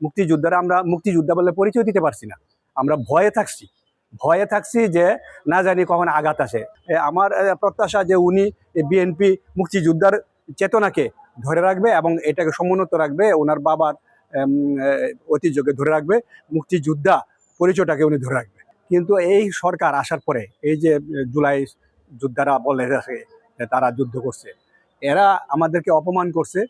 মুক্তিযোদ্ধারা আমরা মুক্তিযোদ্ধা বলে পরিচয় দিতে পারছি না। আমরা ভয়ে থাকছি যে না জানি কখন আঘাত আসে। আমার প্রত্যাশা যে উনি বিএনপি মুক্তিযোদ্ধার চেতনাকে ধরে রাখবে এবং এটাকে সমুন্নত রাখবে, ওনার বাবার ঐতিহ্যকে ধরে রাখবে, মুক্তিযোদ্ধা পরিচয়টাকে উনি ধরে রাখবে। কিন্তু এই সরকার আসার পরে এই যে জুলাই যোদ্ধারা বলে যে তারা যুদ্ধ করছে, এরা আমাদেরকে অপমান করছে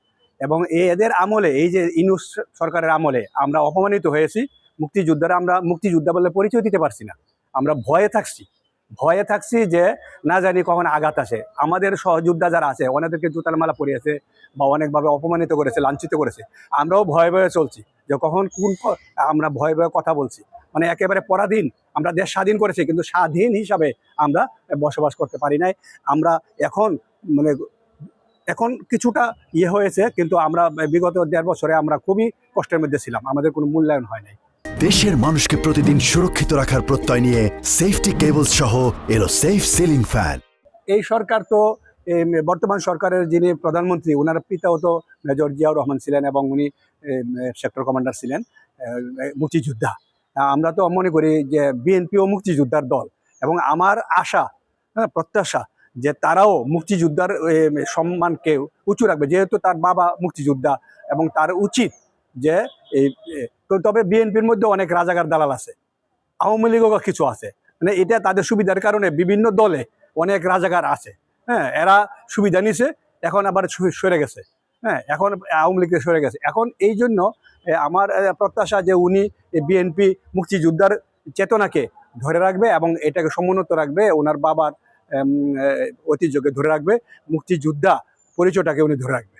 এবং এদের আমলে, এই যে ইউনূস সরকারের আমলে আমরা অপমানিত হয়েছি। মুক্তিযোদ্ধারা আমরা মুক্তিযোদ্ধা বলে পরিচয় দিতে পারছি না। আমরা ভয়ে থাকছি যে না জানি কখন আঘাত আসে। আমাদের সহযোদ্ধা যারা আছে অনেকদেরকে জুতার মালা পরিয়েছে বা অনেকভাবে অপমানিত করেছে, লাঞ্ছিত করেছে। আমরাও ভয়ে চলছি যে কখন আমরা ভয়ে কথা বলছি। মানে একেবারে পরাধীন, আমরা দেশ স্বাধীন করেছি কিন্তু স্বাধীন হিসাবে আমরা বসবাস করতে পারি নাই। আমরা এখন কিছুটা হয়েছে, কিন্তু আমরা বিগত 1.5 বছরে আমরা খুবই কষ্টের মধ্যে ছিলাম, আমাদের কোনো মূল্যায়ন হয় নাই। দেশের মানুষকে প্রতিদিন সুরক্ষিত রাখার প্রত্যয় নিয়ে সেফটি কেবলস সহ এলো সেফ সিলিং ফ্যান। এই সরকার তো বর্তমান সরকারের যিনি প্রধানমন্ত্রী, ওনার পিতাও তো মেজর জিয়াউর রহমান ছিলেন এবং উনি সেক্টর কমান্ডার ছিলেন, মুক্তিযোদ্ধা। আমরা তো মনে করি যে বিএনপিও মুক্তিযোদ্ধার দল এবং আমার আশা, প্রত্যাশা যে তারাও মুক্তিযোদ্ধার সম্মানকে উঁচু রাখবে, যেহেতু তার বাবা মুক্তিযোদ্ধা এবং তার উচিত যে তবে বিএনপির মধ্যে অনেক রাজাকার দালাল আছে, আওয়ামী লীগও কিছু আছে, মানে এটা তাদের সুবিধার কারণে বিভিন্ন দলে অনেক রাজাকার আছে। হ্যাঁ, এরা সুবিধা নিছে, এখন আবার সরে গেছে। হ্যাঁ, এখন আওয়ামী লীগ সরে গেছে। এখন এই জন্য আমার প্রত্যাশা যে উনি বিএনপি মুক্তিযোদ্ধার চেতনাকে ধরে রাখবে এবং এটাকে সমুন্নত রাখবে, ওনার বাবার ঐতিহ্যকে ধরে রাখবে, মুক্তিযোদ্ধা পরিচয়টাকে উনি ধরে রাখবে।